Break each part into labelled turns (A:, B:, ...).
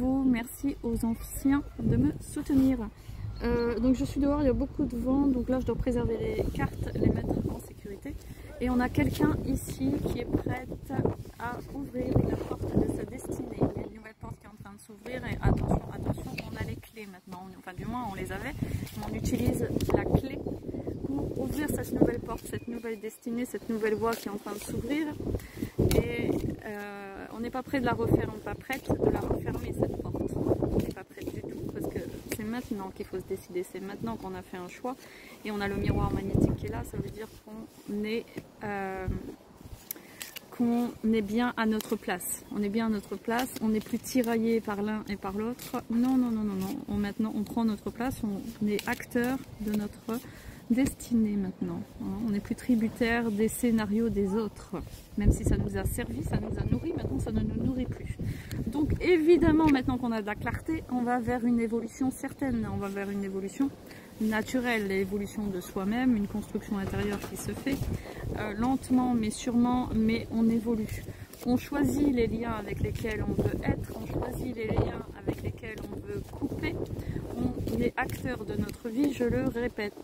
A: nouveau, merci aux anciens de me soutenir. Donc je suis dehors, il y a beaucoup de vent, donc là je dois préserver les cartes, les mettre en sécurité. Et on a quelqu'un ici qui est prête à ouvrir la porte de sa destinée. Il y a une nouvelle porte qui est en train de s'ouvrir et attention, attention, on a les clés maintenant, enfin du moins on les avait, on utilise la clé pour ouvrir cette nouvelle porte, cette nouvelle destinée, cette nouvelle voie qui est en train de s'ouvrir. Et on n'est pas prêt de la refaire, on n'est pas prête de la refermer cette porte. On n'est pas prête du tout parce que c'est maintenant qu'il faut se décider, c'est maintenant qu'on a fait un choix et on a le miroir magnétique qui est là, ça veut dire qu'on est bien à notre place. On est bien à notre place, on n'est plus tiraillé par l'un et par l'autre. Non, non, non, non, non. Maintenant on prend notre place, on est acteur de notre destinée maintenant. On n'est plus tributaire des scénarios des autres. Même si ça nous a servi, ça nous a nourri, maintenant ça ne nous nourrit plus. Donc évidemment, maintenant qu'on a de la clarté, on va vers une évolution certaine. On va vers une évolution naturelle, l'évolution de soi-même, une construction intérieure qui se fait lentement mais sûrement, mais on évolue. On choisit les liens avec lesquels on veut être, on choisit les liens avec lesquels on veut couper. On est acteur de notre vie, je le répète.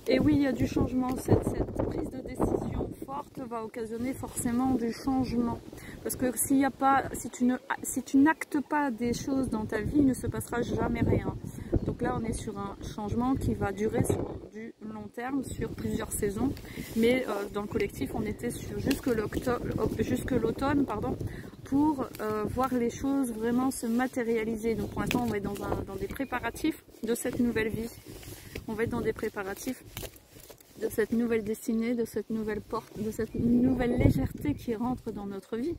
A: Et oui, il y a du changement, cette prise de décision forte va occasionner forcément du changement. Parce que s'il y a pas, si tu n'actes pas des choses dans ta vie, il ne se passera jamais rien. Donc là, on est sur un changement qui va durer sur du long terme, sur plusieurs saisons. Mais dans le collectif, on était sur jusque l'automne, pour voir les choses vraiment se matérialiser. Donc pour l'instant, on va être dans des préparatifs de cette nouvelle vie. On va être dans des préparatifs de cette nouvelle destinée, de cette nouvelle porte, de cette nouvelle légèreté qui rentre dans notre vie.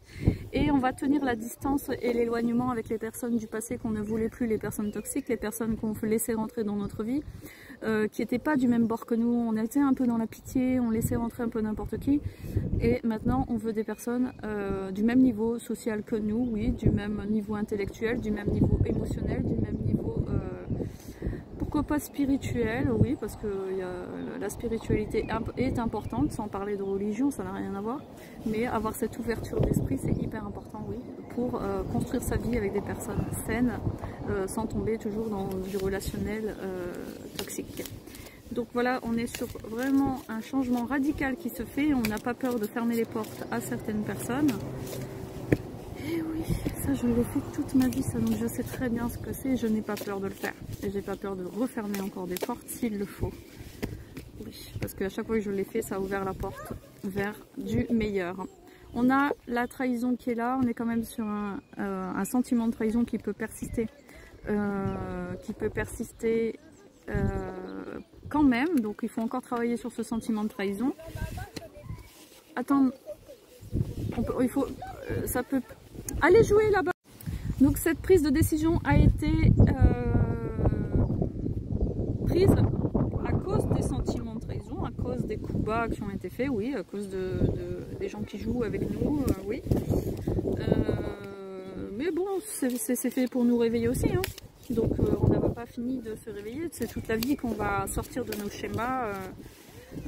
A: Et on va tenir la distance et l'éloignement avec les personnes du passé qu'on ne voulait plus, les personnes toxiques, les personnes qu'on laissait rentrer dans notre vie, qui n'étaient pas du même bord que nous. On était un peu dans la pitié, on laissait rentrer un peu n'importe qui. Et maintenant, on veut des personnes du même niveau social que nous, oui, du même niveau intellectuel, du même niveau émotionnel, du même niveau... pourquoi pas spirituel, oui, parce que la spiritualité est importante, sans parler de religion, ça n'a rien à voir. Mais avoir cette ouverture d'esprit, c'est hyper important, oui, pour construire sa vie avec des personnes saines, sans tomber toujours dans du relationnel toxique. Donc voilà, on est sur vraiment un changement radical qui se fait, on n'a pas peur de fermer les portes à certaines personnes. Et oui, ça je l'ai fait toute ma vie, ça, donc je sais très bien ce que c'est et je n'ai pas peur de le faire. Et j'ai pas peur de refermer encore des portes s'il le faut. Oui, parce qu'à chaque fois que je l'ai fait, ça a ouvert la porte vers du meilleur. On a la trahison qui est là, on est quand même sur un sentiment de trahison qui peut persister. Quand même, donc il faut encore travailler sur ce sentiment de trahison. Attends, ça peut... Allez jouer là-bas. Donc cette prise de décision a été prise à cause des sentiments de trahison, à cause des coups bas qui ont été faits, oui, à cause des gens qui jouent avec nous, oui. Mais bon, c'est fait pour nous réveiller aussi, hein. Donc on n'a pas fini de se réveiller, c'est toute la vie qu'on va sortir de nos schémas,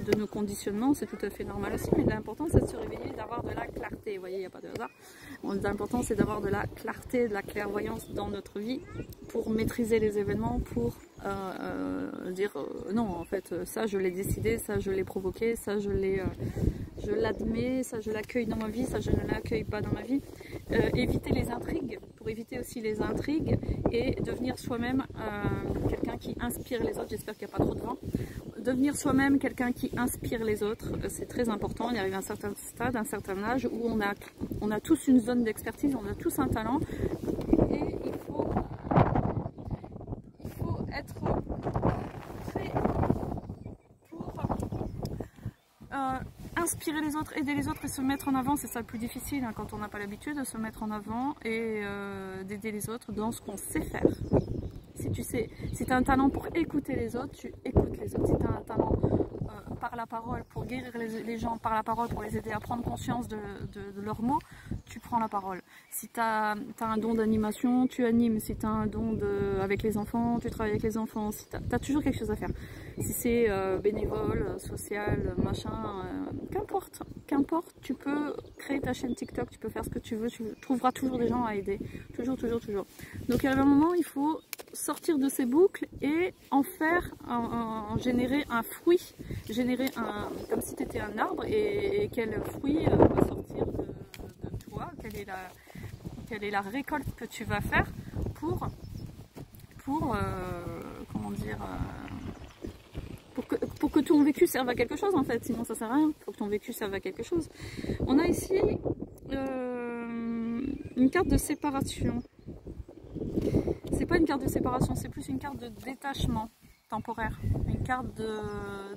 A: de nos conditionnements, c'est tout à fait normal aussi, mais l'important c'est de se réveiller, d'avoir de la clarté, vous voyez, il n'y a pas de hasard. L'important c'est d'avoir de la clarté, de la clairvoyance dans notre vie pour maîtriser les événements, pour dire non, en fait ça je l'ai décidé, ça je l'ai provoqué, ça je l'admets, ça je l'accueille dans ma vie, ça je ne l'accueille pas dans ma vie. Éviter les intrigues, pour éviter aussi les intrigues et devenir soi-même quelqu'un qui inspire les autres, j'espère qu'il n'y a pas trop de vent. Devenir soi-même quelqu'un qui inspire les autres, c'est très important. Il arrive à un certain stade, un certain âge où on a tous une zone d'expertise, on a tous un talent et il faut être prêt pour inspirer les autres, aider les autres et se mettre en avant. C'est ça le plus difficile, hein, quand on n'a pas l'habitude de se mettre en avant et d'aider les autres dans ce qu'on sait faire. Si tu as un talent pour écouter les autres, tu écoutes les autres. Si tu as un talent par la parole pour guérir les gens, par la parole pour les aider à prendre conscience de leurs mots, tu prends la parole. Si tu as un don d'animation, tu animes. Si tu as un don avec les enfants, tu travailles avec les enfants. Si tu as toujours quelque chose à faire. Si c'est bénévole, social, machin, qu'importe, tu peux créer ta chaîne TikTok, tu peux faire ce que tu veux, tu trouveras toujours des gens à aider. Toujours. Donc à un moment, il faut sortir de ces boucles et en faire, en générer un fruit. Comme si tu étais un arbre et quel fruit va sortir de toi, quelle est la récolte que tu vas faire pour comment dire, pour que ton vécu serve à quelque chose en fait, sinon ça sert à rien, il faut que ton vécu serve à quelque chose. On a ici une carte de séparation. C'est pas une carte de séparation, c'est plus une carte de détachement temporaire, une carte de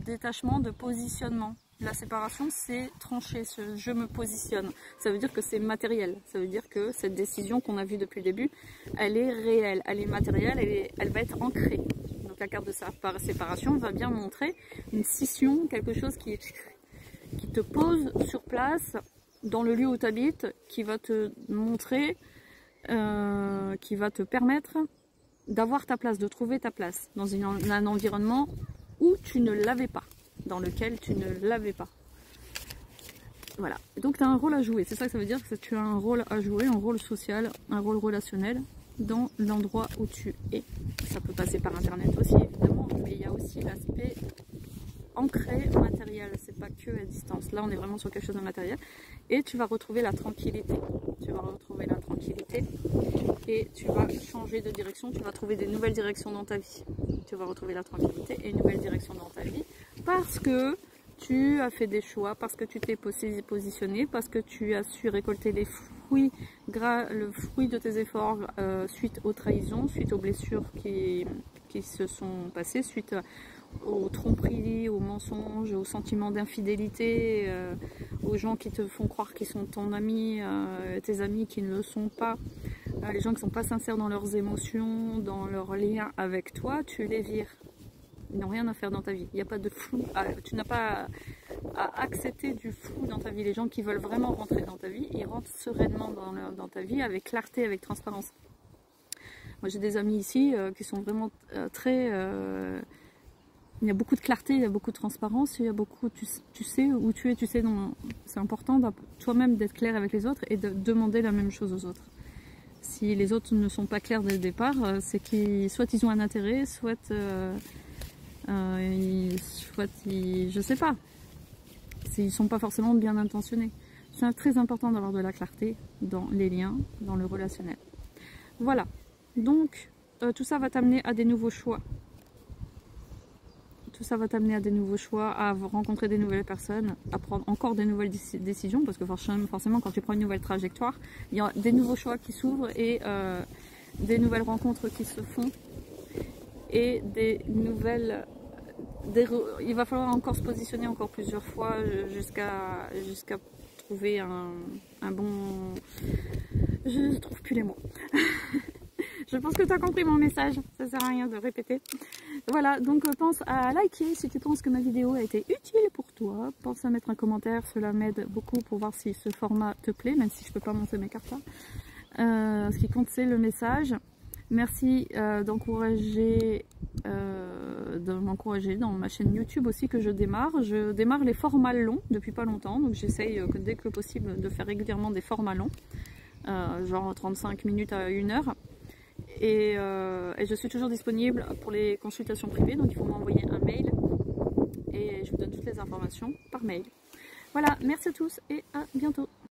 A: détachement, de positionnement. La séparation, c'est trancher, je me positionne. Ça veut dire que c'est matériel, ça veut dire que cette décision qu'on a vue depuis le début, elle est réelle, elle est matérielle, elle va être ancrée. Donc la carte de séparation va bien montrer une scission, quelque chose qui te pose sur place, dans le lieu où tu habites, qui va te montrer, qui va te permettre d'avoir ta place, de trouver ta place dans un environnement où tu ne l'avais pas, dans lequel tu ne l'avais pas. Voilà, donc tu as un rôle à jouer, c'est ça que ça veut dire, que tu as un rôle à jouer, un rôle social, un rôle relationnel dans l'endroit où tu es. Ça peut passer par internet aussi évidemment, mais il y a aussi l'aspect ancré matériel, c'est pas que à distance. Là on est vraiment sur quelque chose de matériel et tu vas retrouver la tranquillité. Tu vas retrouver la tranquillité et tu vas changer de direction, tu vas trouver des nouvelles directions dans ta vie. Tu vas retrouver la tranquillité et une nouvelle direction dans ta vie parce que tu as fait des choix, parce que tu t'es positionné, parce que tu as su récolter le fruit de tes efforts suite aux trahisons, suite aux blessures qui se sont passées, suite aux tromperies, aux mensonges, aux sentiments d'infidélité, aux gens qui te font croire qu'ils sont ton ami, tes amis qui ne le sont pas, les gens qui ne sont pas sincères dans leurs émotions, dans leurs liens avec toi, tu les vires. Ils n'ont rien à faire dans ta vie. Il n'y a pas de flou. Tu n'as pas à accepter du flou dans ta vie. Les gens qui veulent vraiment rentrer dans ta vie, ils rentrent sereinement dans ta vie avec clarté, avec transparence. Moi j'ai des amis ici qui sont vraiment très... il y a beaucoup de clarté, il y a beaucoup de transparence, il y a beaucoup, tu sais où tu es, tu sais, c'est important toi-même d'être clair avec les autres et de demander la même chose aux autres. Si les autres ne sont pas clairs dès le départ, c'est qu'ils soit ils ont un intérêt, soit je sais pas, ils sont pas forcément bien intentionnés. C'est très important d'avoir de la clarté dans les liens, dans le relationnel. Voilà, donc tout ça va t'amener à des nouveaux choix. Tout ça va t'amener à des nouveaux choix, à rencontrer des nouvelles personnes, à prendre encore des nouvelles décisions, parce que forcément quand tu prends une nouvelle trajectoire, il y a des nouveaux choix qui s'ouvrent et des nouvelles rencontres qui se font et il va falloir encore se positionner encore plusieurs fois jusqu'à trouver un bon... Je ne trouve plus les mots. Je pense que tu as compris mon message, ça sert à rien de répéter. Voilà, donc pense à liker si tu penses que ma vidéo a été utile pour toi. Pense à mettre un commentaire, cela m'aide beaucoup pour voir si ce format te plaît, même si je ne peux pas montrer mes cartes là. Ce qui compte c'est le message. Merci de m'encourager dans ma chaîne YouTube aussi que je démarre. Je démarre les formats longs depuis pas longtemps, donc j'essaye dès que possible de faire régulièrement des formats longs, genre 35 minutes à 1 heure. Et je suis toujours disponible pour les consultations privées, donc il faut m'envoyer un mail et je vous donne toutes les informations par mail. Voilà, merci à tous et à bientôt.